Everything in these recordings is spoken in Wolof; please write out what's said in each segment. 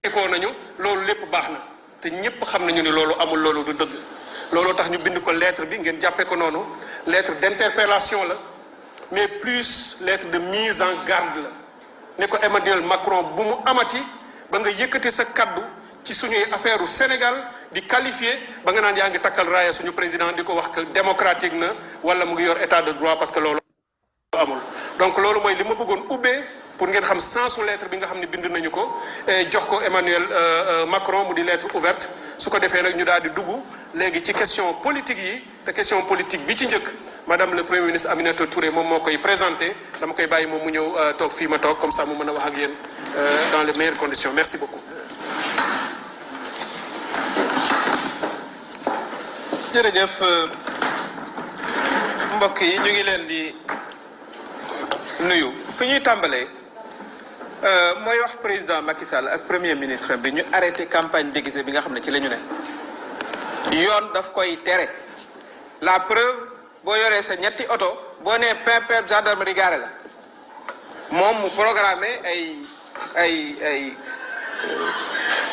ko nañu loolu lépp baax na te ñëpp xam nañu ni loolu amul loolu du dëgg looloo tax ñu bind ko lettre bi ngeen jàppee ko noonu lettre d'interpellation la mais plus lettre de mise en garde la ne ko Emmanuel Macron bu mu amati ba nga yëkkati sa kaddu ci suñuy affaire u Sénégal di qualifier ba nga naan yaa ngi takkal raaya suñu président di ko wax que démocratique na wala mu ngi yor état de droit parce que loolu amul donc loolu mooy li ma bëggoon ubbee pour ngeen xam sensu lettre bi nga xam ne bind nañu ko jox ko Emmanuel Macron mu di lettre ouverte su ko defee nag ñu daal di dugg léegi ci question politique yi te question politique bi ci njëkk madame le premier ministre Aminata Touré moom moo koy présenté dama koy bàyyi moom mu ñëw toog fii ma toog comme ça mu mën a wax ak yéen dans les meilleures conditions merci beaucoup. jërëjëf mbokk yi ñu ngi leen di nuyu fi ñuy tàmbalee mooy wax président Macky Sall ak premier ministre bi ñu arrêté campagne déguisée bi nga xam ne ci la ñu ne yoon daf koy tere la preuve boo yoree sa ñetti oto boo nee pep gendarmerie garé la moom mu programmé ay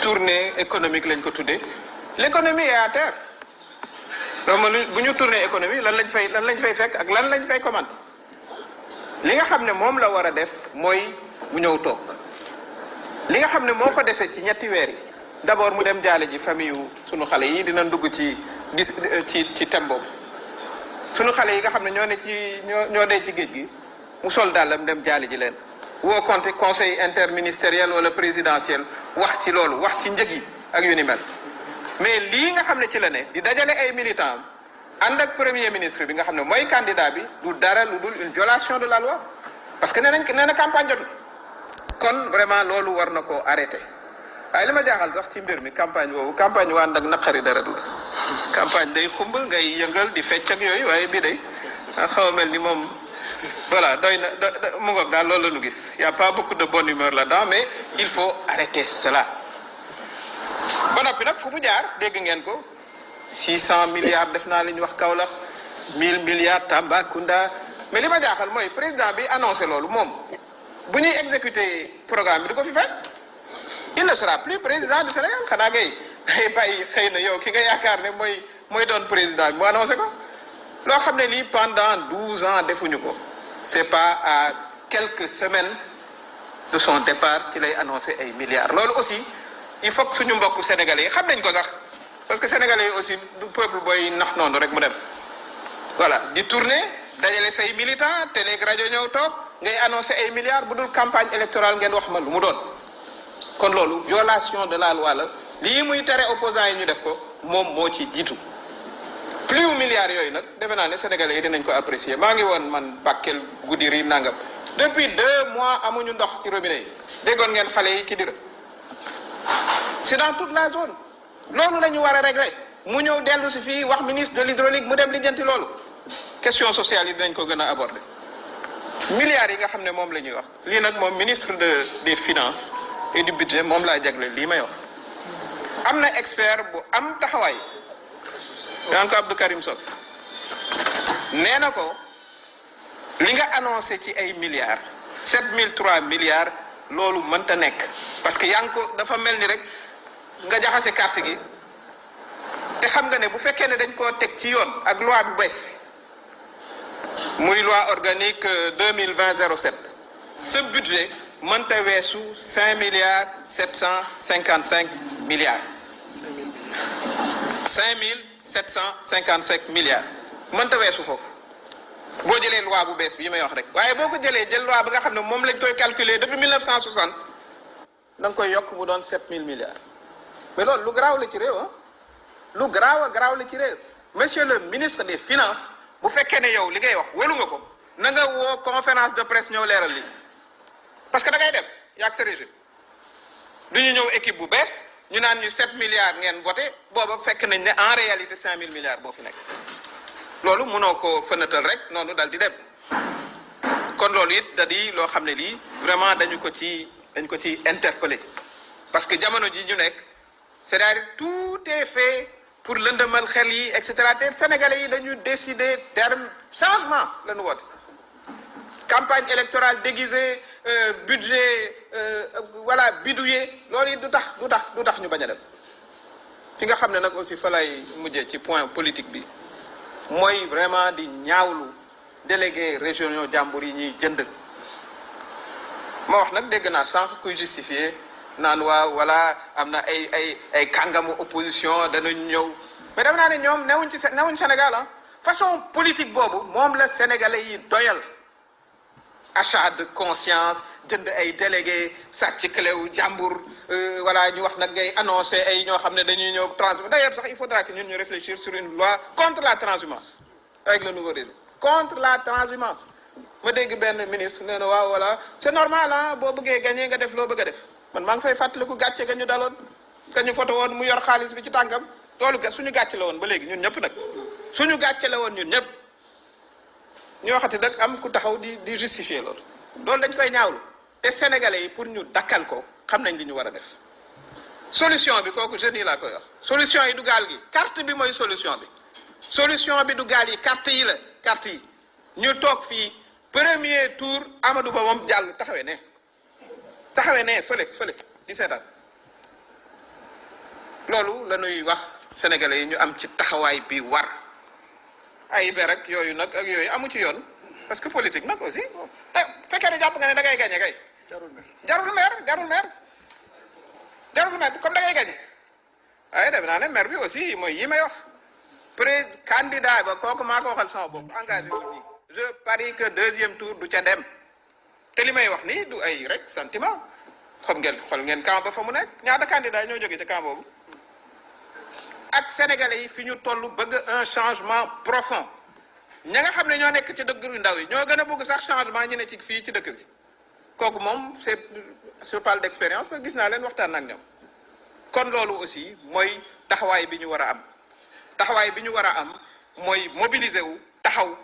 tournée économique lañ ko tuddee l'économie est à terre donc bu ñu tournée économie lan lañ fay fekk ak lan lañ fay commandé li nga xam ne moom la war a def mooy mu ñëw toog li nga xam ne moo ko dese ci ñetti weer yi d'abord mu dem jaale ji famille yu sunu xale yi dina dugg ci thème boobu sunu xale yi nga xam ne ñoo dee ci géej gi mu sol dàllam dem jaale ji leen woo conseil interministériel wala présidentiel wax ci loolu wax ci njëg yi ak yu ni mel mais lii nga xam ne ci la ne di dajale ay militants ànd ak premier ministre bi nga xam ne mooy candidat bi du dara lu dul une violation de la loi parce que nee na campagne jotul kon vraiment loolu war na koo arrêté waaye li ma jaaxal sax ci mbir mi campagne boobu campagne waa ànd ak naqari dara la campagne day xumb ngay yëngal di fecc ak yooyu waaye bii day xaw a mel ni moom voilà doy na mu ngoog daal loolu la ñu gis y a pas beaucoup de bonne humeur là-dedans mais il faut arrêter cela ba noppi nag fu mu jaar dégg ngeen ko 600 milliards def naa li ñu wax Kaolack 1000 milliards Tambacounda mais li ma jaaxal mooy président bi annoncé loolu moom bu ñuy exécuter programme bi du ko fi fekk il ne sera plus président du Sénégal xanaa ngay bàyyi xëy na yow ki nga yaakaar ne mooy doon président bi mu annoncé ko loo xam ne lii pendant 12 ans defuñu ko c'est pas à quelques semaines de son départ ci lay annoncé ay milliards loolu aussi il faut que suñu mbokku sénégalais yi xam nañ ko sax parce que sénégalais yi aussi du peuple booy nax noonu rek mu dem voilà di tourner dajale say militants télé rajo ñëw toog ngay annoncé ay milliards bu dul campagne électorale ngeen wax ma lu mu doon kon loolu violation de la loi la lii muy tere opposants yi ñu def ko moom moo ci jiitu plus milliards yooyu nag defe naa ne sénégalais yi dinañ ko apprécier maa ngi woon man Bakel Goudiri nangam depuis 2 mois amuñu ndox ci robinet yi déggoon ngeen xale yi Kidira c'est dans toute la zone loolu la ñu war a régler mu ñëw dellu si fii wax ministre de l'hydraulique mu dem lijjanti loolu question sociale yi dinañ ko gën a aborder milliards yi nga xam ne moom la ñuy wax lii nag moom ministre des finances et du budget moom laa jagle lii may wax am na expert bu am taxawaay daan ko Abdou Karim Sock nee na ko li nga annoncé ci ay milliards 7003 milliards loolu mënta nekk parce que yaa ngi ko dafa mel ni rek nga jaxase carte gi te xam nga ne bu fekkee ne dañ koo teg ci yoon ak loi bu bees muy loi organique 2020-07 ce budget mënta weesu 5 milliards 755 milliards 5755 milliards mënta weesu foofu boo jëlee loi bu bees bii may wax rek waaye boo ko jëlee jël loi bi nga xam ne moom lañ koy calculer depuis 1960 da nga koy yokk mu doon 7000 milliards mais loolu lu garaaw la ci réew ah lu garaaw la ci réew monsieur le ministre des finances bu fekkee ne yow li ngay wax wóolu nga ko na nga woo conférence de presse ñëw leeral li parce que da ngay dem yaag sa régime du ñu ñëw équipe bu bees ñu naan ñu 7 milliards ngeen voté booba fekk nañ ne en réalité 5000 milliards boo fi nekk loolu mënoo ko fënatal rek noonu dal di dem kon loolu it da di loo xam ne lii vraiment dañ ko ci interpeller parce que jamono ji ñu nekk c'est-à-dire tout est fait pour lëndëmal xel yi et cetera te sénégalais yi dañu décider terme changement la ñu woote campagne électorale déguisée budget voilà bidouiller loolu it du tax ñu bañ a dem fi nga xam ne nag aussi fa lay mujjee ci point politique bi mooy vraiment di ñaawlu délégué régionaux jàmbur yi ñuy jënd ma wax nag dégg naa sànq kuy justifier naan waaw voilà am na ay kàngamu opposition danañ ñëw mais def naa ne ñoom newuñ Sénégal ah façon politique boobu moom la sénégalais yi doyal achat de conscience jënd ay délégué sàcc cléwu jàmbur voilà ñu wax nag ngay annoncé ay ñoo xam ne dañuy ñëw transhumance d'ailleurs sax il faudra que ñun ñu réfléchir sur une loi contre la transhumance avec le nouveau régime contre la transhumance ma dégg benn ministre nee na waaw voilà c'est normal ah boo bëggee gagné nga def loo bëgg a def man maa ngi fay fàttaliku gàcce ga ñu daloon ka ñu foto woon mu yor xaalis bi ci tànkam loolu suñu gàcce la woon ba léegi ñun ñëpp nag suñu gàcce la woon ñun ñëpp ñu waxati nag am ku taxaw di justifier loolu dañ koy ñaawlu te sénégalais yi pour ñu dakkal ko xam nañ li ñu war a def solution bi kooku jeunes yi laa koy wax solution yi du gaal gi carte bi mooy solution bi du gaal yi carte yi la carte yi ñu toog fii premier tour Amadou Ba moom jàll taxawee ne fële di seetaan loolu la ñuy wax sénégalais yi ñu am ci taxawaay bi war ay be rek yooyu nag ak yooyu amu ci yoon parce que politique nag aussi fekkee ne jàpp nga ne da ngay gagné kay jarul maire comme da ngay gagné waaye def naa ne maire bi aussi mooy yi may wax candidat ba kooku maa ko waxal sama bopp engagé wu nii je parie que deuxième tour du ca dem te li may wax nii du ay rek sentiment xool ngeen camp ba fa mu nekk ñaata candidat ñoo jógee ca camp boobu ak sénégalais yi fi ñu toll bëgg un changement profond ña nga xam ne ñoo nekk ci dëkk yu ndaw yi ñoo gën a bëgg sax changement ñi ne ci fii ci dëkk bi kooku moom je parle d'expérience gis naa leen waxtaan ak ñoom kon loolu aussi mooy taxawaay bi ñu war a am taxawaay bi ñu war a am mooy mobiliser wu taxaw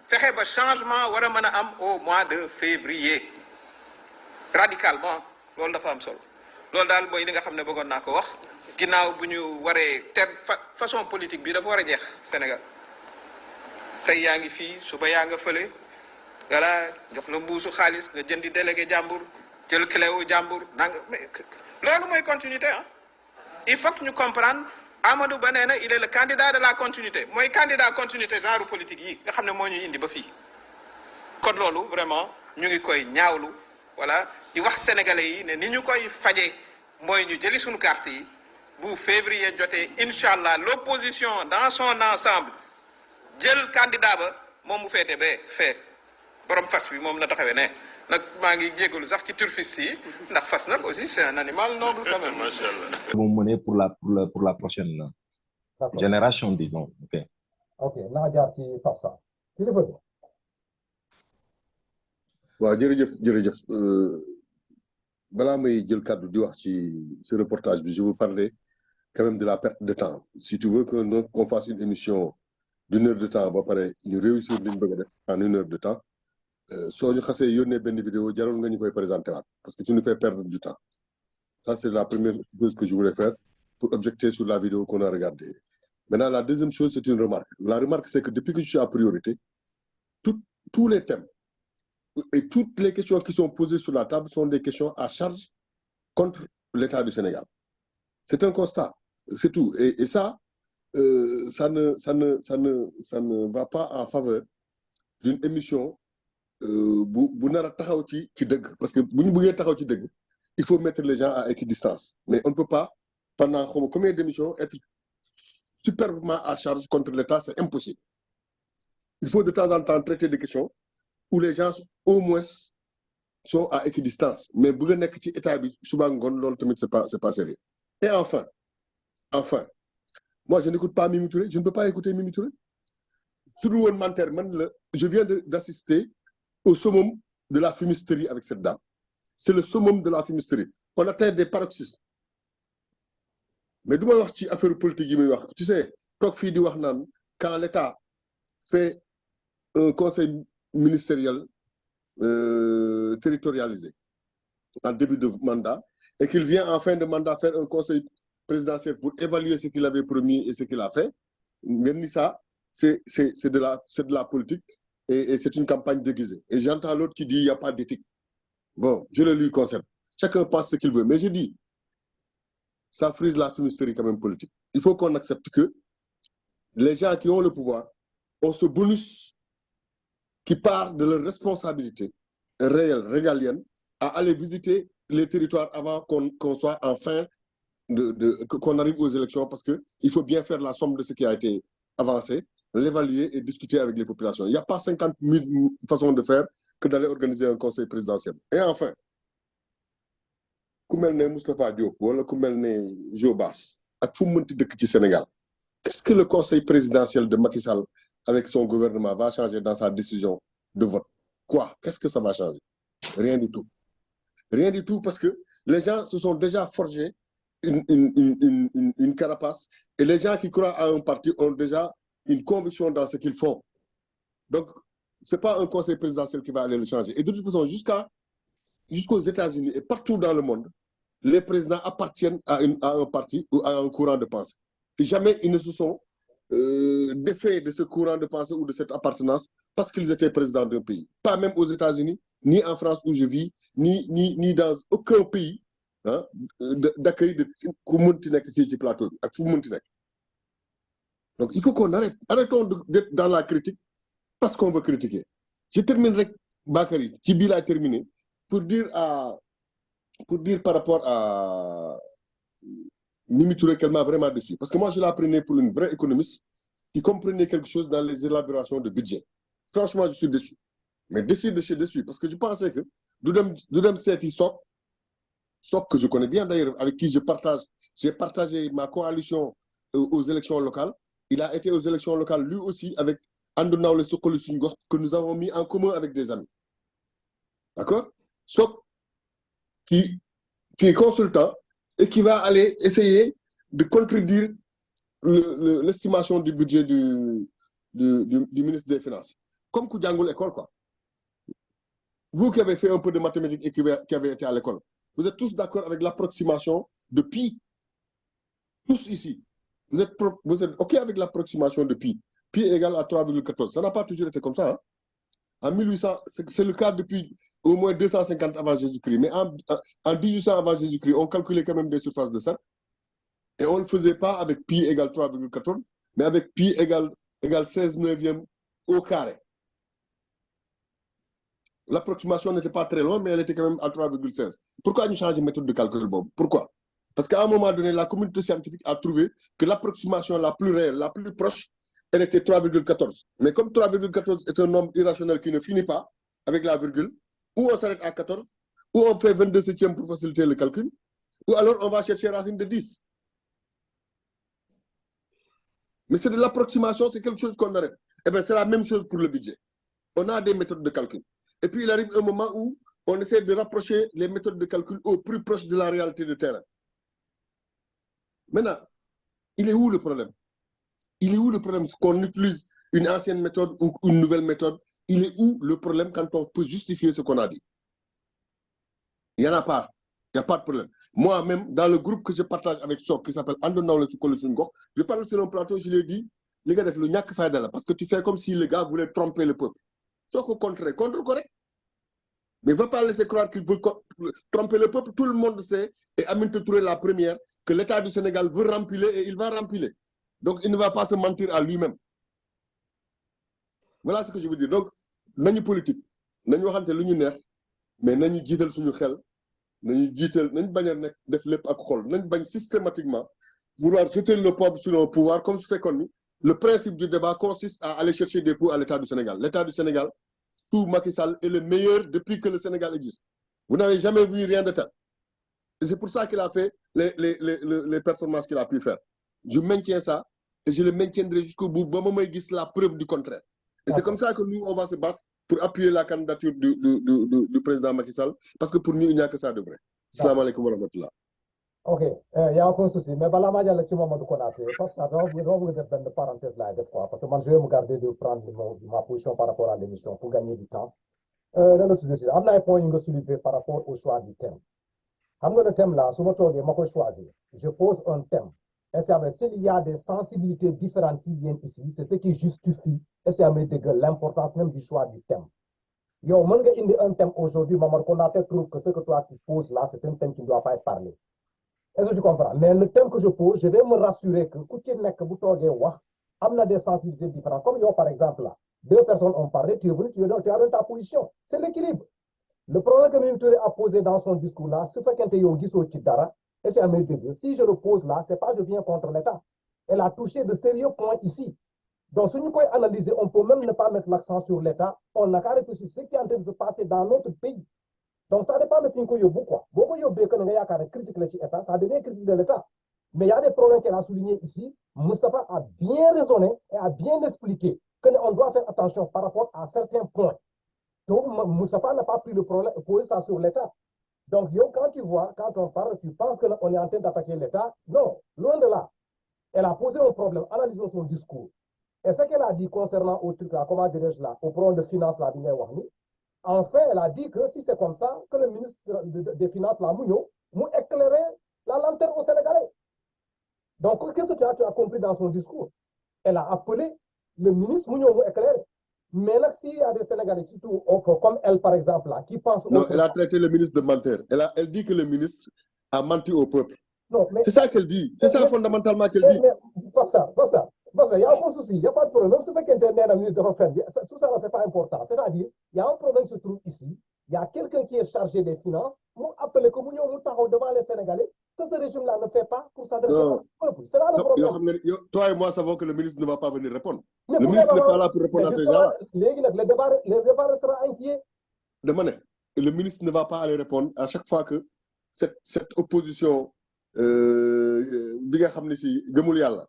fexe ba changement war a mën a am au mois de février radicalement loolu dafa am solo loolu daal mooy li nga xam ne bëggoon naa ko wax ginnaaw bu ñu waree façon politique bi dafa war a jeex Sénégal tey yaa ngi fii suba yaa nga fële voilà jox la mbuusu xaalis nga jëndi délégué jàmbur jël cléwu jàmbur loolu mooy continuité ah il faut que ñu comprendre Amadou Ba nee na il est le candidat de la continuité mooy candidat continuité genre politique yi nga xam ne moo ñuy indi ba fii kon loolu vraiment ñu ngi koy ñaawlu voilà di wax sénégalais yi ne ni ñu koy faje mooy ñu jëli suñu carte yi bu février jotee incha allah l'opposition dans son ensemble jël candidat ba moom mu féete ba fee borom fas bi moom na taxawee ne nag maa ngi jégalu sax ci turfiste yi ndax fas nag aussi c'est un animal noble quand même. Macha Allah. Vous menez pour la prochaine génération, disons. Ok naa jaar ci Pape Sarr kilifa bi. waaw jërëjëf balaa may jël kàddu di wax ci ce reportage bi je veux parler quand même de la perte de temps si tu veux qu'on fasse une émission d'1 heure de temps ba pare ñu réussir li ñu bëgg a def en 1 heure de temps soo ñu xasee yónnee benn vidéo jarul nga ñu koy présenter waat parce que tu nous fais perdre du temps ça c'est la première chose que je voulais faire pour objecter sur la vidéo qu'on a regardée. Maintenant la deuxième chose c'est une remarque. La remarque c'est que depuis que je suis à priorité tous les thèmes et toutes les questions qui sont posées sur la table sont des questions à charge contre l'État du Sénégal. C'est un constat, c'est tout. Et ça, ça ne va pas en faveur d'une émission bu nar a taxaw ci dëgg parce que bu ñu bëggee taxaw ci dëgg il faut mettre les gens à équidistance. Mais on ne peut pas pendant combien d'émissions être superbement à charge contre l'État, c'est impossible. Il faut de temps en temps traiter des questions où les gens au moins sont à équidistance mais bëgg a nekk ci état bi suba ngoon loolu tamit c'est pas sérieux. Et enfin moi je n'écoute pas Mimi Touré, je ne peux pas écouter Mimi Touré su dul woon manter man la je viens d'assister au summum de la fumisterie avec cette dame. C'est le summum de la fumisterie. On atteint des paroxysmes mais du ma wax ci affaire politique yi muy wax tu sais toog fii di wax naan quand l'État fait un conseil ministériel territorialisé en début de mandat et qu'il vient en fin de mandat faire un conseil présidentiel pour évaluer ce qu'il avait promis et ce qu'il a fait ngeen ni ça c'est de la politique et c'est une campagne déguisée et j'entends l'autre qui dit il y a pas d'éthique Bon, je le lui concède. Chacun pense ce qu'il veut. Mais je dis, ça frise la fumisterie quand même politique. Il faut qu'on accepte que les gens qui ont le pouvoir ont ce bonus qui part de leur responsabilité réelle, régalienne, à aller visiter les territoires avant qu'on soit en fin qu'on arrive aux élections, parce qu'il faut bien faire la somme de ce qui a été avancé, l'évaluer et discuter avec les populations. Il n'y a pas 50 000 façons de faire que d'aller organiser un conseil présidentiel. Et enfin, ku mel ne Moustapha Diop wala ku mel ne Jo Bass ak fu mu mënti dëkk ci Sénégal, qu'est-ce que le conseil présidentiel de Macky Sall avec son gouvernement va changer dans sa décision de vote? Quoi? Qu'est-ce que ça va changer? Rien du tout. Rien du tout, parce que les gens se sont déjà forgés une carapace, et les gens qui croient à un parti ont déjà une conviction dans ce qu'ils font. Donc, ce n'est pas un conseil présidentiel qui va aller le changer. Et de toute façon, jusqu'aux États-Unis et partout dans le monde, les présidents appartiennent à un parti ou à un courant de pensée. Et jamais ils ne se sont défaits de ce courant de pensée ou de cette appartenance parce qu'ils étaient présidents d'un pays. Pas même aux États-Unis, ni en France où je vis, ni dans aucun pays hein, d'accueil de ku plateau. Donc il faut qu'on arrêtons d'être dans la critique parce qu'on veut critiquer. Je terminerai, Bakary, Tibi l'a terminé, pour dire par rapport à Mimi Touré qu'elle m'a vraiment déçu. Parce que moi, je la prenais pour une vraie économiste qui comprenait quelque chose dans les élaborations de budget. Franchement, je suis déçu. Mais déçu de chez déçu. Parce que je pensais que Doudem Seti Sok, que je connais bien d'ailleurs, avec qui j'ai partagé ma coalition aux élections locales. Il a été aux élections locales lui aussi avec Andounaoule Sokolu Sungor, que nous avons mis en commun avec des amis. D'accord? Sok, qui est consultant et qui va aller essayer de contredire l'estimation du budget du ministre des Finances. Comme Koudjangoul école, quoi. Vous qui avez fait un peu de mathématiques et qui avez été à l'école, vous êtes tous d'accord avec l'approximation de pi. Tous ici. Vous êtes OK avec l'approximation de pi. Pi égale à 3,14. Ça n'a pas toujours été comme ça. Hein? En 1800, c'est le cas depuis au moins 250 avant Jésus-Christ. Mais en 1800 avant Jésus-Christ, on calculait quand même des surfaces de cercle. Et on ne le faisait pas avec pi égale 3,14, mais avec pi égale 16 neuvième au carré. L'approximation n'était pas très longue, mais elle était quand même à 3,16. Pourquoi nous changeons de méthode de calcul, Bob? Pourquoi? Parce qu'à un moment donné, la communauté scientifique a trouvé que l'approximation la plus réelle, la plus proche, elle était 3,14. Mais comme 3,14 est un nombre irrationnel qui ne finit pas avec la virgule, ou on s'arrête à 14, ou on fait 22 septièmes pour faciliter le calcul, ou alors on va chercher racine de 10. Mais c'est de l'approximation, c'est quelque chose qu'on arrête. Eh bien, c'est la même chose pour le budget. On a des méthodes de calcul. Et puis, il arrive un moment où on essaie de rapprocher les méthodes de calcul au plus proche de la réalité de terrain. Maintenant, il est où le problème? Il est où le problème qu'on utilise une ancienne méthode ou une nouvelle méthode? Il est où le problème quand on peut justifier ce qu'on a dit? Il n'y en a pas. Il n'y a pas de problème. Moi-même, dans le groupe que je partage avec Sok, qui s'appelle Andounaoule Sokolu Sungor, je parle sur un plateau, je lui ai dit, les gars, le ñak fayda, parce que tu fais comme si le gars voulait tromper le peuple. Sok au contraire, contre-correct. Mais ne va pas laisser croire qu'il veut tromper le peuple. Tout le monde sait, et Aminata Touré la première, que l'État du Sénégal veut rempiler et il va rempiler. Donc, il ne va pas se mentir à lui-même. Voilà ce que je veux dire. Donc, nous politique, nous avons des mais nous avons suñu xel, nous systématiquement vouloir jeter le peuple sur un pouvoir comme je fais connu. Le principe du débat consiste à aller chercher des poux à l'État du Sénégal. L'État du Sénégal, sous Macky Sall, est le meilleur depuis que le Sénégal existe. Vous n'avez jamais vu rien de tel. Et c'est pour ça qu'il a fait les performances qu'il a pu faire. Je maintiens ça et je le maintiendrai jusqu'au bout. La preuve du contraire. Et c'est comme ça que nous, on va se battre pour appuyer la candidature du président Macky Sall, parce que pour nous, il n'y a que ça de vrai. Salam alaikum wa rahmatullah. Ok, il n'y a aucun souci. Mais voilà, je vais Mamadou Konaté. Parce que je vais faire une parenthèse là, parce que moi, je vais me garder de prendre ma position par rapport à l'émission pour gagner du temps. Dans notre sujet, il y a un point que soulever par rapport au choix du thème. Le thème là, sur votre tour, je choisir. Je pose un thème. S'il y a des sensibilités différentes qui viennent ici, c'est ce qui justifie l'importance même du choix du thème. Yo, mën nga indi un thème aujourd'hui, Mamadou Konaté trouve que ce que toi tu poses là, c'est un thème qui ne doit pas être parlé. Est-ce que tu comprends? Mais le thème que je pose, je vais me rassurer que ku ci nekk bu toogee wax am na des sensibilités différentes. Comme yow, par exemple, là, deux personnes ont parlé, tu es venu, tu as donné ta position. C'est l'équilibre. Le problème que Mimi Touré a posé dans son discours là, ce fait qu'elle yow gisoo ci dara, et c'est un dëgg. Si je le pose là, c'est pas je viens contre l'État. Elle a touché de sérieux points ici. Donc, si nous pouvons analyser, on peut même ne pas mettre l'accent sur l'État. On n'a qu'à réfléchir sur ce qui est en train de se passer dans notre pays. Donc, ça dépend de ce qu'on y a quoi. Beaucoup de critique l'État, ça devient critique de l'État. Mais il y a des problèmes qu'elle a soulignés ici. Moustapha a bien raisonné et a bien expliqué qu'on doit faire attention par rapport à certains points. Donc, Moustapha n'a pas pris le problème et posé ça sur l'État. Donc, yo, quand tu vois, quand on parle, tu penses qu'on est en train d'attaquer l'État. Non, loin de là. Elle a posé un problème. Analysons son discours. Et ce qu'elle a dit concernant au truc là, comment dirais-je là, au problème de finances là, enfin, elle a dit que si c'est comme ça, que le ministre des Finances là, m'a éclairé la lanterne au Sénégalais. Donc, qu'est-ce que tu as compris dans son discours? Elle a appelé le ministre Mounio éclairé. Mais là, s'il y a des Sénégalais, surtout comme elle par exemple, là, qui pensent. Non, elle a traité le ministre de menteur. Elle dit que le ministre a menti au peuple. C'est ça qu'elle dit. C'est ça fondamentalement qu'elle dit. Mais, pas ça. Il n'y a aucun souci, il n'y a pas de problème. Même si quelqu'un est un ministre de faire, tout ça, ce n'est pas important. C'est-à-dire, il y a un problème qui se trouve ici. Il y a quelqu'un qui est chargé des finances. Nous appelons comme nous devant les Sénégalais que ce régime-là ne fait pas pour s'adresser au peuple. C'est là le problème. Toi et moi savons que le ministre ne va pas venir répondre. Le ministre n'est pas là pour répondre à ces gens-là. Le débat restera inquiet. Le ministre ne va pas aller répondre à chaque fois que cette opposition bi nga xam ne si gëmul yàlla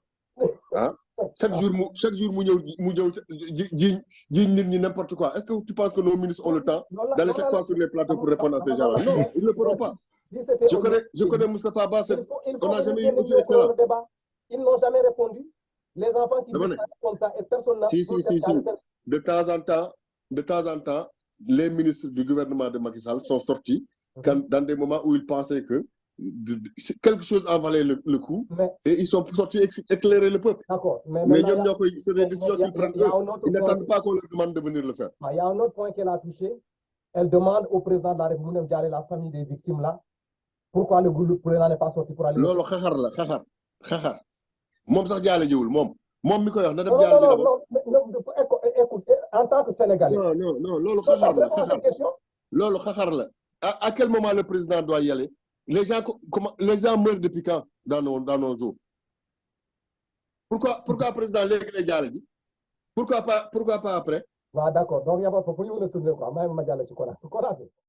ah chaque jour mu ñëw jiiñ nit ñi n'importe quoi. Est-ce que tu penses que nos ministres ont le temps d'aller chaque fois sur les plateaux pour répondre à ces gens-là? Non, ils ne le feront pas. Je connais Moustapha Ba, on n'a jamais eu aussi excellent. Ils n'ont jamais répondu. Les enfants qui disent comme ça et personne n'a. Si. De temps en temps, les ministres du gouvernement de Macky Sall sont sortis dans des moments où ils pensaient que quelque chose en valait le coup, et ils sont sortis éclairer le peuple. D'accord. Mais c'est des décisions qu'ils prennent. Ils n'attendent pas qu'on leur demande de venir le faire. Il y a un autre point qu'elle a touché. Elle demande au président de la République d'aller la famille des victimes là. Pourquoi le président n'est pas sorti pour aller. Lolo xaxar. Mom sax jaale jiwul mom mi koy wax na dem non, jaale ji d'abord. Écoute, en tant que Sénégalais. Non, lolo xaxar la. Lolo xaxar la. À quel moment le président doit y aller? Les gens meurent depuis quand dans nos eaux? Pourquoi le président les jaale ji? Pourquoi pas après? D'accord. Donc, il n'y a pas pour vous tourner quoi. Même Madiale, tu connais.